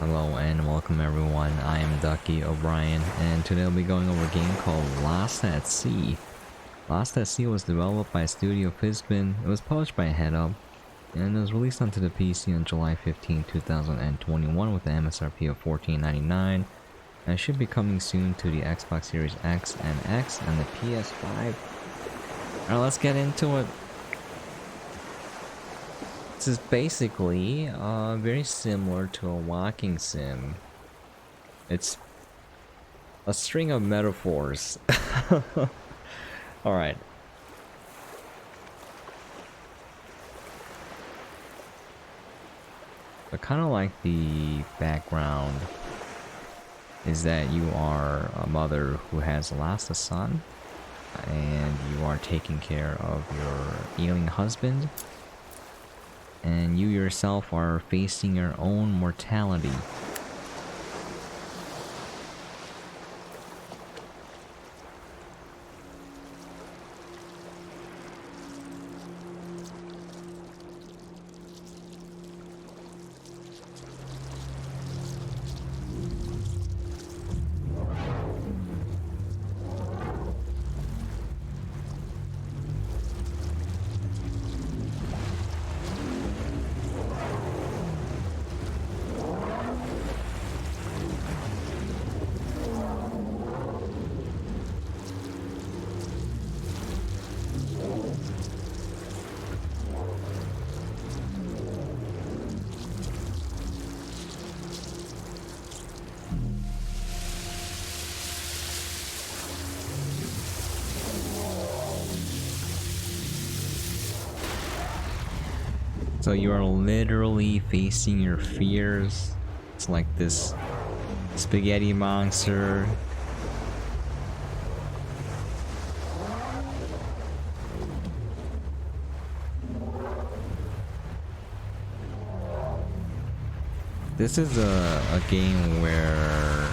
Hello and welcome everyone, I am Ducky Obrien and today I'll be going over a game called Lost at Sea. Lost at Sea was developed by Studio Fizbin, it was published by Headup, and it was released onto the PC on July 15, 2021 with an MSRP of $14.99 and it should be coming soon to the Xbox Series X and the PS5. Alright, let's get into it. This is basically very similar to a walking sim. It's a string of metaphors. Alright. But kind of like the background is that you are a mother who has lost a son and you are taking care of your ailing husband and you yourself are facing your own mortality. So you are literally facing your fears. It's like this spaghetti monster. This is a game where,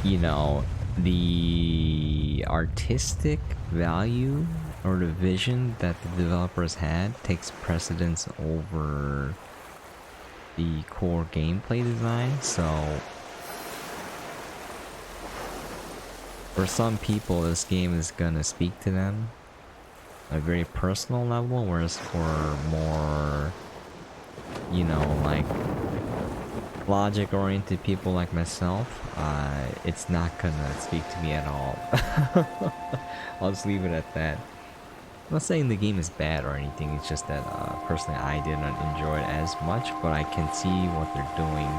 you know, the artistic value or the vision that the developers had takes precedence over the core gameplay design. So for some people this game is gonna speak to them on a very personal level, whereas for more, you know, like logic oriented people like myself, it's not gonna speak to me at all. I'll just leave it at that. I'm not saying the game is bad or anything, it's just that personally I didn't enjoy it as much, but I can see what they're doing.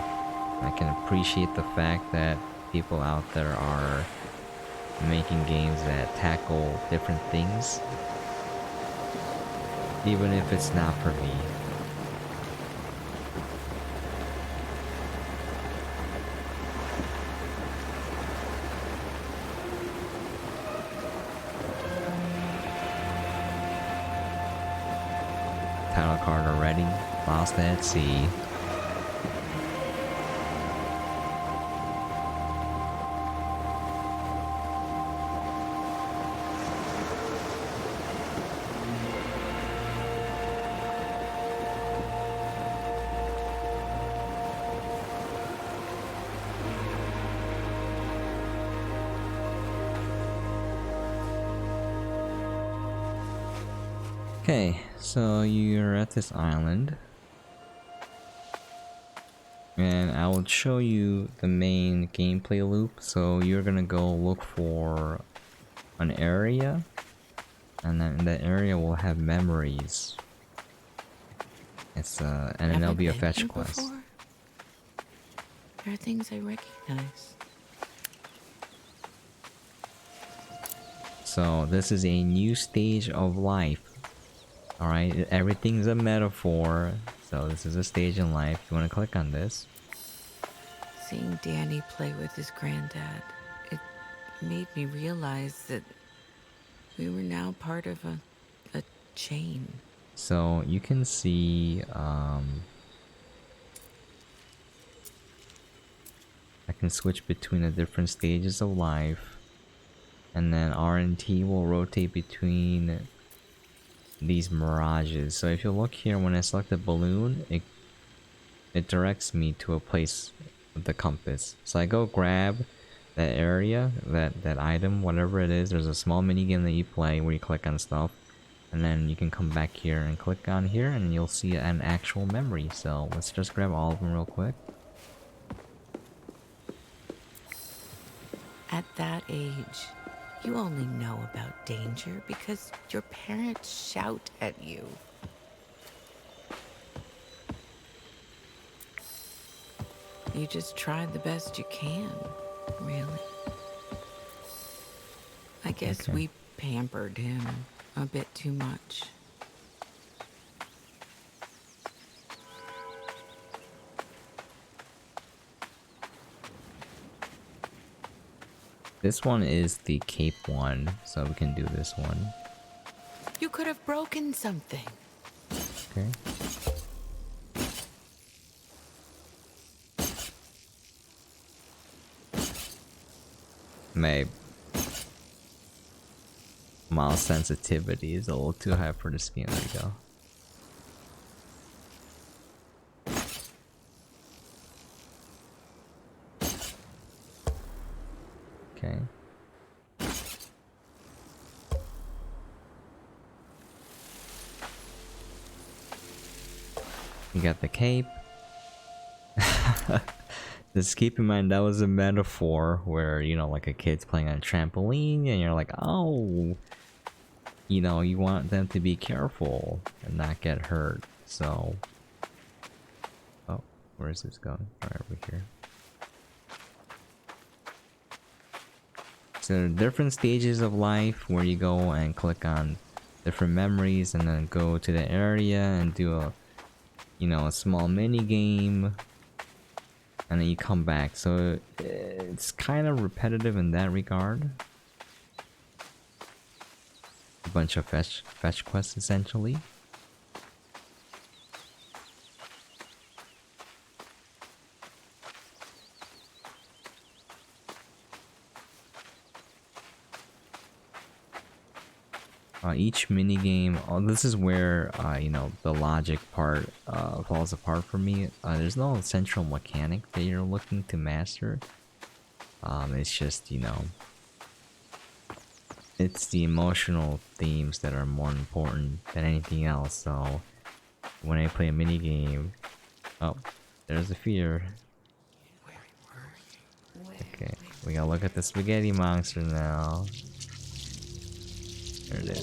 I can appreciate the fact that people out there are making games that tackle different things, even if it's not for me. Title card already. Lost at Sea. Okay, so you're at this island. And I will show you the main gameplay loop. So you're gonna go look for an area, and then that area will have memories. It's and then there'll be a fetch quest. Before? There are things I recognize. So this is a new stage of life. Alright, everything's a metaphor. So this is a stage in life. You want to click on this. Seeing Danny play with his granddad, it made me realize that we were now part of a chain. So you can see, I can switch between the different stages of life, and then R and T will rotate between these mirages. So if you look here, when I select the balloon, it directs me to a place with the compass. So I go grab that area, that item, whatever it is. There's a small mini game that you play where you click on stuff, and then you can come back here and click on here, and you'll see an actual memory. So let's just grab all of them real quick. At that age, you only know about danger because your parents shout at you. You just try the best you can, really. I guess Okay. we pampered him a bit too much. This one is the cape one, so we can do this one. You could have broken something. Okay. My mouse sensitivity is a little too high for this game. There we go. Okay. You got the cape. Just keep in mind that was a metaphor where, you know, like a kid's playing on a trampoline and you're like, oh, you know, you want them to be careful and not get hurt. So, oh, where is this going? Right over here. So there are different stages of life where you go and click on different memories and then go to the area and do a, you know, a small mini game, and then you come back. So it's kind of repetitive in that regard. A bunch of fetch quests essentially. Each mini game, this is where you know, the logic part falls apart for me. There's no central mechanic that you're looking to master. It's just, you know, it's the emotional themes that are more important than anything else. So when I play a mini game, oh, there's a fear. Okay, we gotta look at the spaghetti monster now. There it is.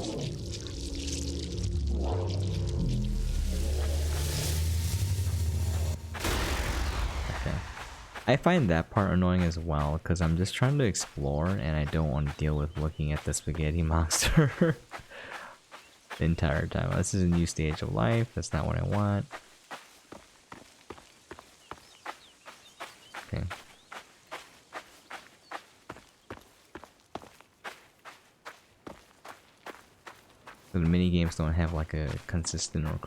Okay. I find that part annoying as well, because I'm just trying to explore and I don't want to deal with looking at the spaghetti monster the entire time. This is a new stage of life. That's not what I want. Okay. So the mini games don't have like a consistent or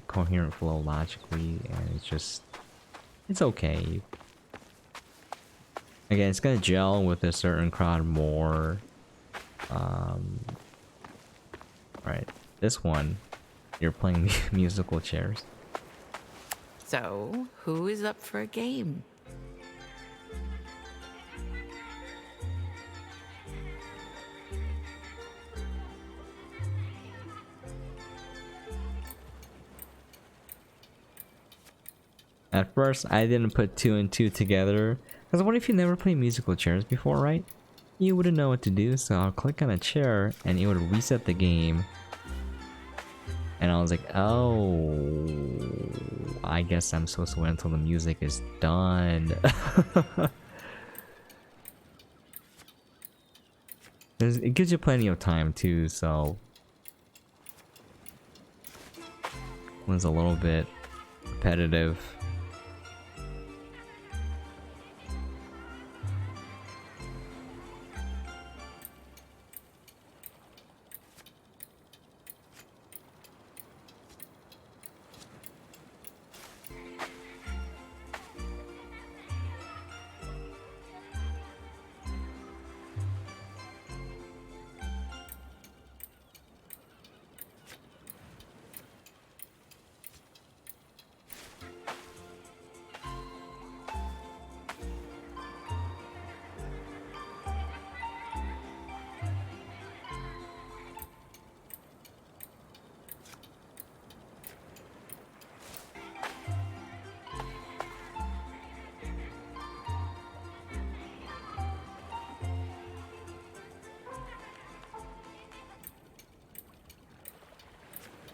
coherent flow logically, and it's just, it's okay. Again, it's gonna gel with a certain crowd more. Right, this one, you're playing musical chairs. So, who is up for a game? At first, I didn't put two and two together, because what if you never played musical chairs before, right? You wouldn't know what to do, so I'll click on a chair and it would reset the game. And I was like, oh, I guess I'm supposed to wait until the music is done. It gives you plenty of time too, so it was a little bit repetitive.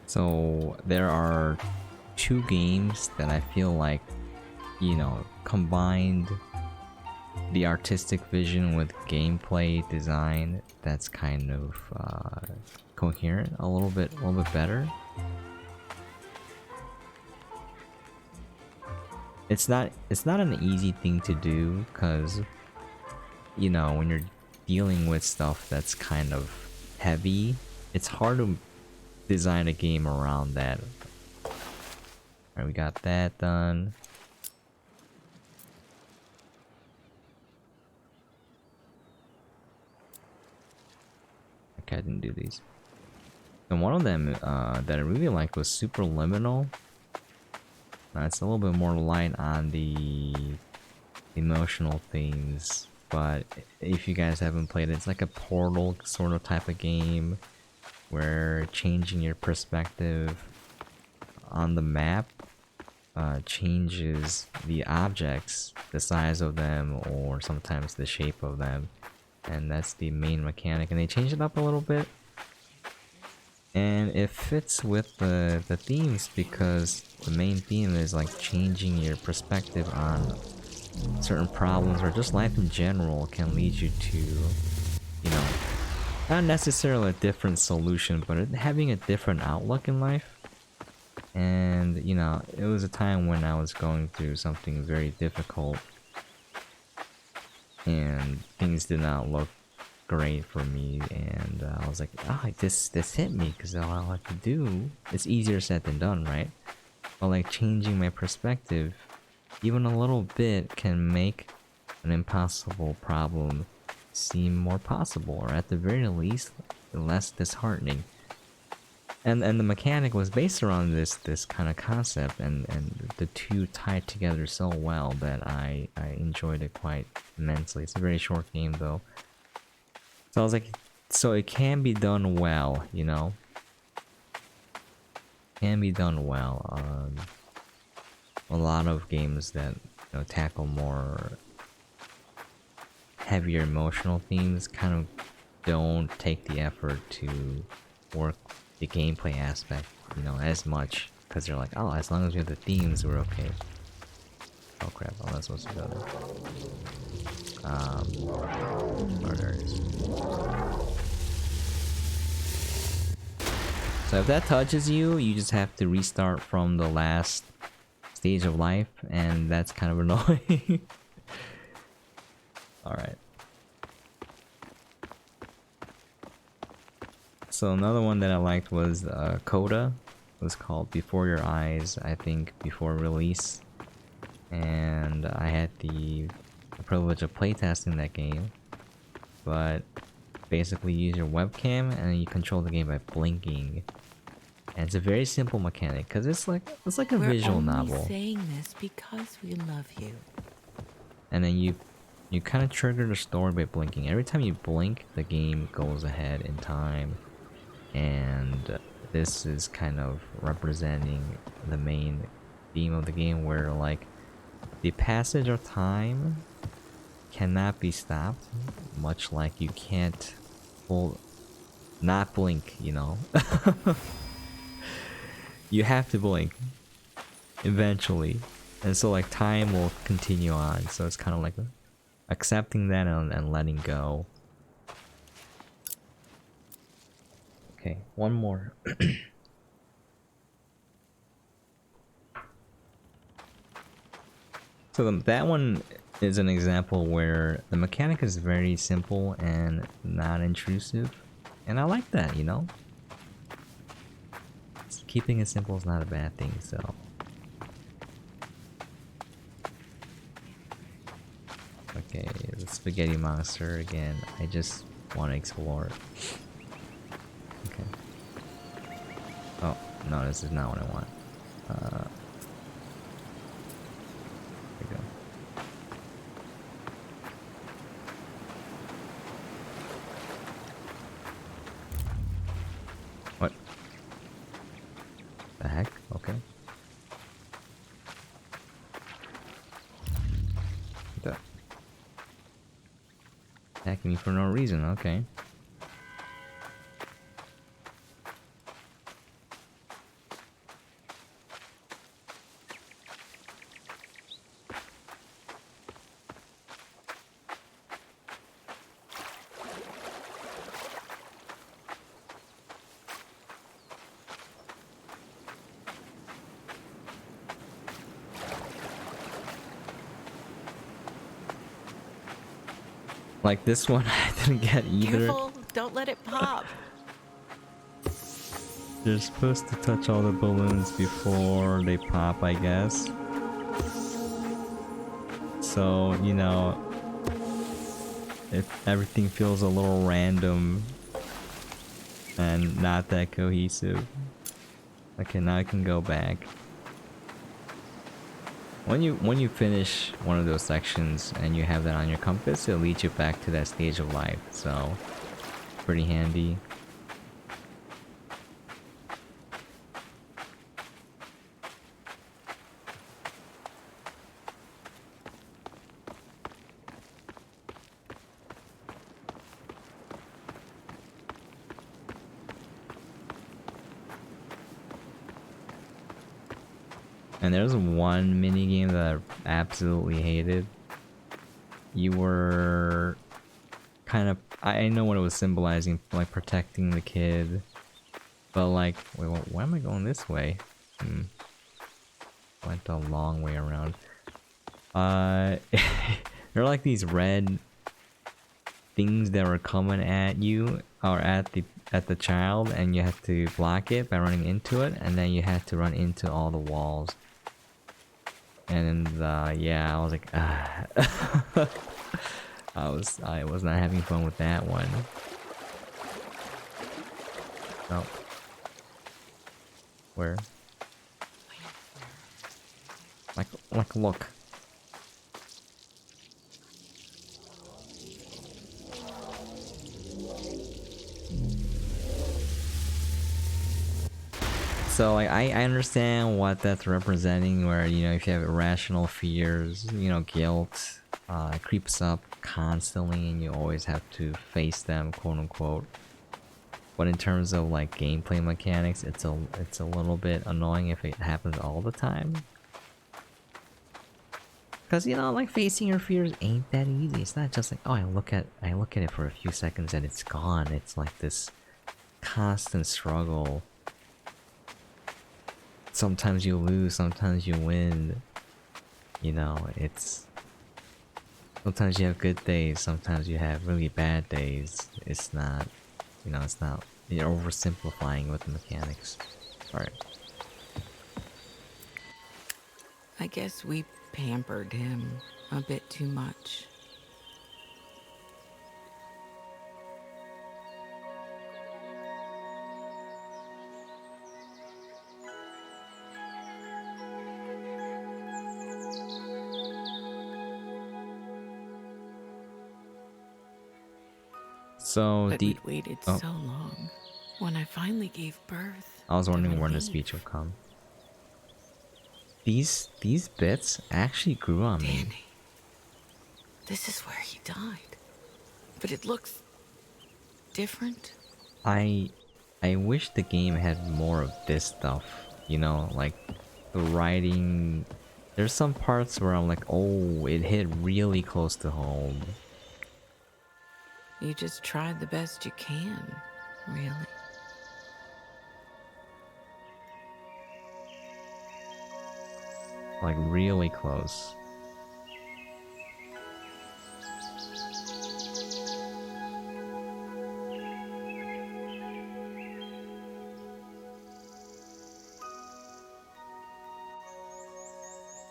So there are two games that I feel like, you know, combined the artistic vision with gameplay design that's kind of coherent a little bit better. It's not an easy thing to do because, you know, when you're dealing with stuff that's kind of heavy, it's hard to design a game around that. Alright, we got that done. Okay, I didn't do these. And one of them that I really liked was Superliminal. It's a little bit more light on the emotional themes, but if you guys haven't played it, it's like a Portal sort of type of game where changing your perspective on the map changes the objects, the size of them, or sometimes the shape of them, and that's the main mechanic. And they changed it up a little bit, and it fits with the themes because the main theme is like changing your perspective on certain problems or just life in general can lead you to, you know, not necessarily a different solution, but having a different outlook in life. And, you know, it was a time when I was going through something very difficult and things did not look great for me, and I was like, ah, oh, this hit me because all I have to do, it's easier said than done, right? But like changing my perspective even a little bit can make an impossible problem seem more possible, or at the very least less disheartening. And the mechanic was based around this kind of concept, and the two tied together so well that I enjoyed it quite immensely. It's a very short game though, so I was like, so it can be done well, you know, can be done well. A lot of games that, you know, tackle more heavier emotional themes kind of don't take the effort to work the gameplay aspect, you know, as much, because they're like, oh, as long as we have the themes, we're okay. Oh crap, I'm not supposed to go there. Oh, there it is. So if that touches you, you just have to restart from the last stage of life, and that's kind of annoying. Alright. So another one that I liked was Coda. It was called Before Your Eyes, I think, before release. And I had the privilege of playtesting that game. But basically you use your webcam and you control the game by blinking. And it's a very simple mechanic because it's like a visual novel. We're only saying this because we love you. And then you kind of trigger the story by blinking. Every time you blink, the game goes ahead in time. And this is kind of representing the main theme of the game, where like the passage of time cannot be stopped, much like you can't not blink, you know. You have to blink eventually, and so like time will continue on, so it's kind of like accepting that and letting go. Okay, one more. So that one is an example where the mechanic is very simple and not intrusive, and I like that, you know. Keeping it simple is not a bad thing, so. Okay, the spaghetti monster again. I just want to explore it. Okay. Oh, no, this is not what I want. There we go. What? The heck? Okay. Attacking me for no reason, okay. Like this one I didn't get either. Careful, don't let it pop. They're supposed to touch all the balloons before they pop, I guess. So, you know, if everything feels a little random and not that cohesive. Okay, now I can go back. When you finish one of those sections and you have that on your compass, it leads you back to that stage of life. So, pretty handy. And there's one mini game that I absolutely hated. You were kind of, I know what it was symbolizing, like protecting the kid, but like, wait, why am I going this way? Went a long way around. There are like these red things that were coming at you or at the child, and you had to block it by running into it, and then you had to run into all the walls. And yeah, I was like, I was not having fun with that one. Oh, where? Like look. So like I understand what that's representing, where you know if you have irrational fears, you know, guilt creeps up constantly and you always have to face them, quote unquote. But in terms of like gameplay mechanics, it's a little bit annoying if it happens all the time. Cause you know, like facing your fears ain't that easy. It's not just like, oh, I look at it for a few seconds and it's gone. It's like this constant struggle. Sometimes you lose, sometimes you win. You know, it's sometimes you have good days, sometimes you have really bad days. It's not, you know, it's not, you're oversimplifying with the mechanics. Alright. I guess we pampered him a bit too much. So But the we'd waited oh, so long. When I finally gave birth, I was the wondering when the relief. speech would come. These bits actually grew on me. Danny, this is where he died. But it looks different. I I wish the game had more of this stuff, you know, like the writing. There's some parts where I'm like, oh, it hit really close to home. You just tried the best you can, really. Like really close.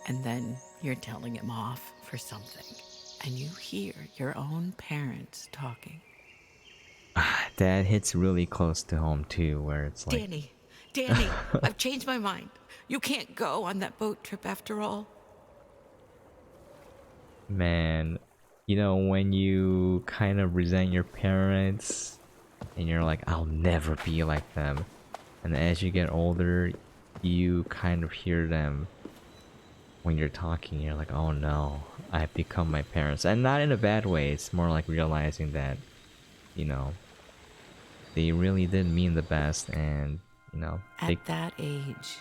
And then you're telling him off for something. And you hear your own parents talking. That hits really close to home too, where it's like, Danny, I've changed my mind. You can't go on that boat trip after all. man, you know, when you kind of resent your parents and you're like, I'll never be like them. And as you get older, you kind of hear them when you're talking. You're like, oh no, I've become my parents. And not in a bad way, it's more like realizing that, you know, they really did mean the best, and, you know, At they. that age,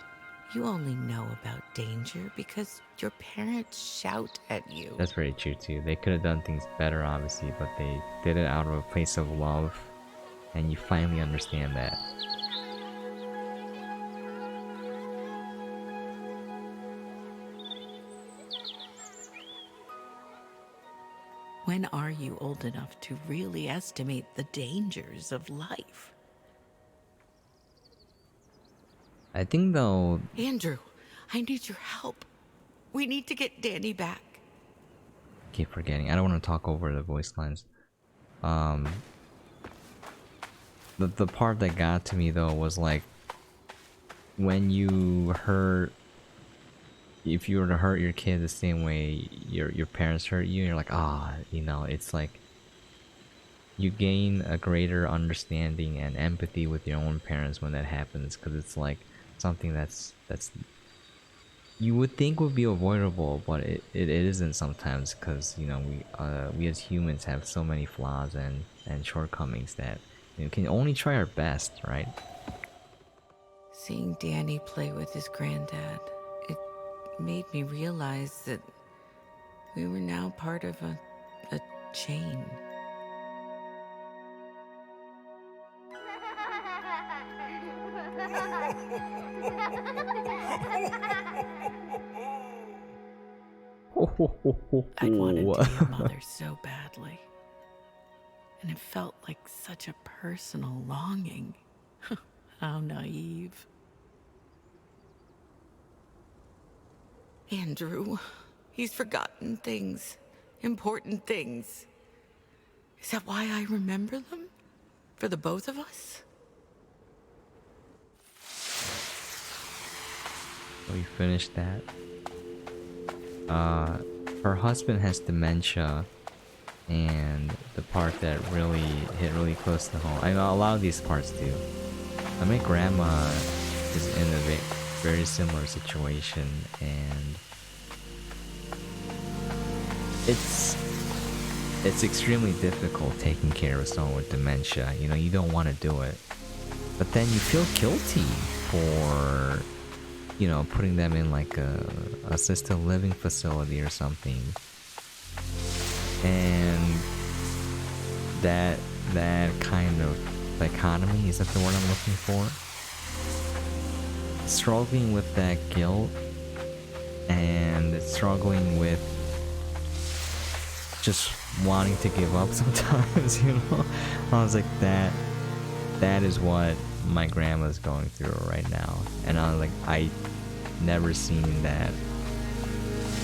you only know about danger because your parents shout at you. That's very true too. They could have done things better, obviously, but they did it out of a place of love, and you finally understand that. When are you old enough to really estimate the dangers of life? I think though, Andrew, I need your help. We need to get Danny back. I keep forgetting. I don't want to talk over the voice lines. Um, the part that got to me though was like when you hurt, if you were to hurt your kid the same way your parents hurt you, you're like, ah, you know, it's like you gain a greater understanding and empathy with your own parents when that happens, because it's like something that's you would think would be avoidable, but it isn't sometimes, because you know we as humans have so many flaws and shortcomings that we can only try our best, right? Seeing Danny play with his granddad, it made me realize that we were now part of a chain. I'd wanted to be a mother so badly. And it felt like such a personal longing. How naive. Andrew, he's forgotten things. Important things. Is that why I remember them? For the both of us? We finished that. Her husband has dementia, and the part that really hit really close to home. I know a lot of these parts do. My grandma is in a very similar situation, and it's extremely difficult taking care of someone with dementia. You know, you don't want to do it, but then you feel guilty for, you know, putting them in like a assisted living facility or something. And that kind of dichotomy, is that the word I'm looking for? Struggling with that guilt and struggling with just wanting to give up sometimes, you know? I was like, that is what my grandma's going through right now. And I was like, I never seen that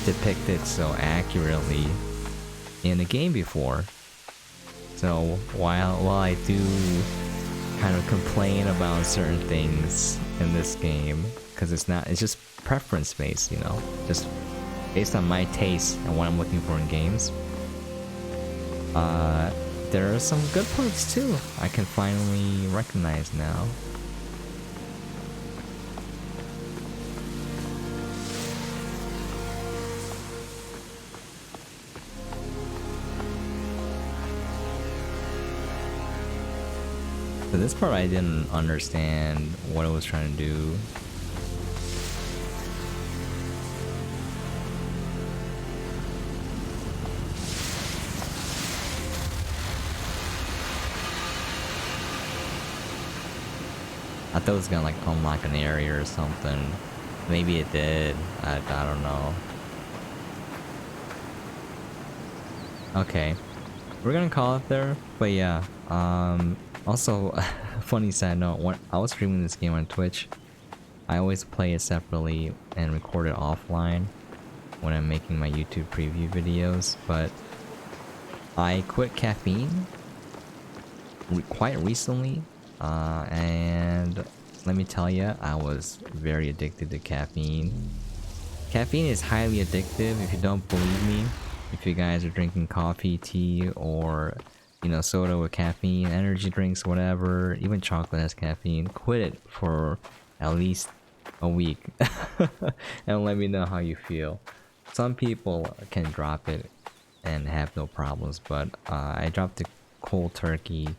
depicted so accurately in a game before. So while I do kind of complain about certain things in this game, because it's just preference based, you know, just based on my taste and what I'm looking for in games, there are some good parts too I can finally recognize now. For this part, I didn't understand what it was trying to do. I thought it was gonna like unlock an area or something. Maybe it did. I don't know. Okay, we're gonna call it there. But yeah, also, funny side note, when I was streaming this game on Twitch, I always play it separately and record it offline when I'm making my YouTube preview videos, but I quit caffeine quite recently, and let me tell you, I was very addicted to caffeine. Caffeine is highly addictive. If you don't believe me, if you guys are drinking coffee, tea, or you know, soda with caffeine, energy drinks, whatever, even chocolate has caffeine, quit it for at least a week and let me know how you feel. Some people can drop it and have no problems, but I dropped it cold turkey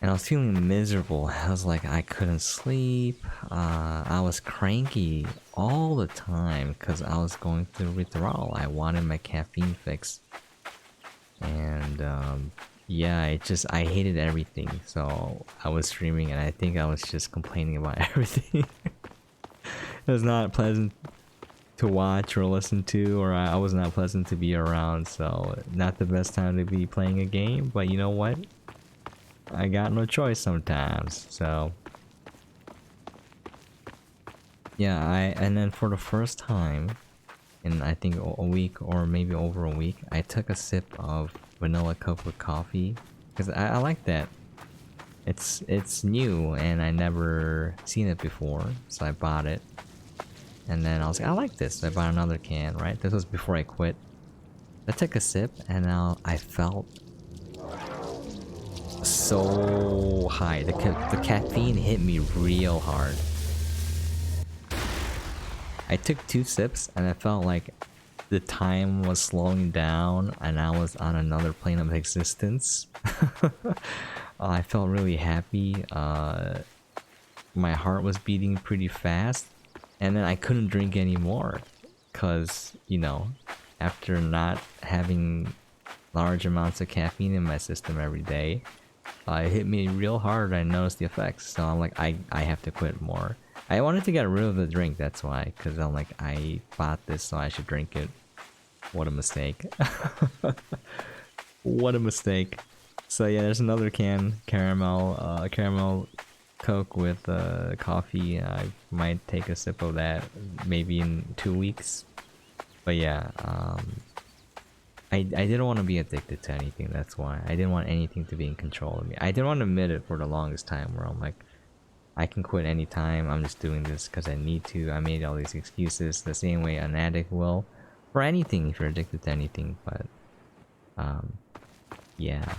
and I was feeling miserable. I was like, I couldn't sleep. I was cranky all the time because I was going through withdrawal. I wanted my caffeine fix. And yeah, I hated everything. So I was streaming and I think I was just complaining about everything. It was not pleasant to watch or listen to, or I was not pleasant to be around, so not the best time to be playing a game, but you know what? I got no choice sometimes, so... Yeah, and then for the first time in I think a week or maybe over a week, I took a sip of vanilla Coke with coffee, because I like that. It's new and I never seen it before, so I bought it. And then I was like, I like this, so I bought another can, right? This was before I quit. I took a sip and now I felt so high. The caffeine hit me real hard. I took 2 sips and I felt like the time was slowing down and I was on another plane of existence. I felt really happy. My heart was beating pretty fast, and then I couldn't drink anymore because, you know, after not having large amounts of caffeine in my system every day, it hit me real hard. I noticed the effects, so I'm like, I have to quit more. I wanted to get rid of the drink, that's why, because I'm like, I bought this, so I should drink it. What a mistake. What a mistake. So yeah, there's another can, caramel Coke with coffee. I might take a sip of that maybe in 2 weeks. But yeah, I didn't want to be addicted to anything, that's why. I didn't want anything to be in control of me. I didn't want to admit it for the longest time where I'm like, I can quit anytime, I'm just doing this because I need to. I made all these excuses the same way an addict will. For anything, if you're addicted to anything, but... yeah.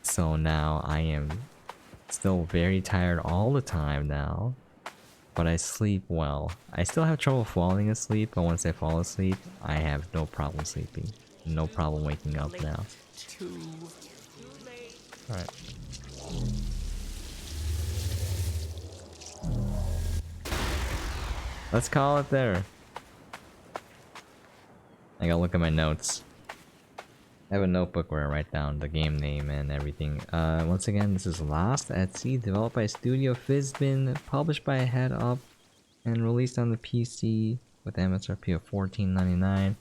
So now I am still very tired all the time now, but I sleep well. I still have trouble falling asleep, but once I fall asleep, I have no problem sleeping. No problem waking up now. Alright. Let's call it there. I gotta look at my notes. I have a notebook where I write down the game name and everything. Once again, this is Lost at Sea, developed by Studio Fizbin, published by Headup, and released on the PC with MSRP of $14.99.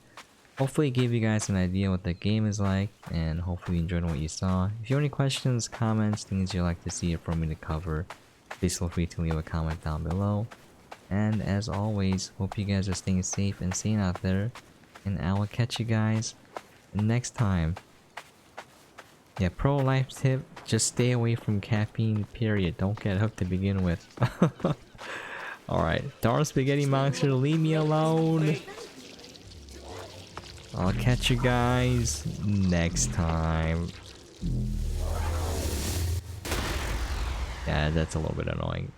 Hopefully it gave you guys an idea what the game is like, and hopefully you enjoyed what you saw. If you have any questions, comments, things you'd like to see for me to cover, please feel free to leave a comment down below. And as always, hope you guys are staying safe and sane out there, and I will catch you guys next time. Yeah, pro life tip, just stay away from caffeine, period. Don't get hooked to begin with. Alright, darn spaghetti monster, leave me alone. I'll catch you guys next time. Yeah, that's a little bit annoying.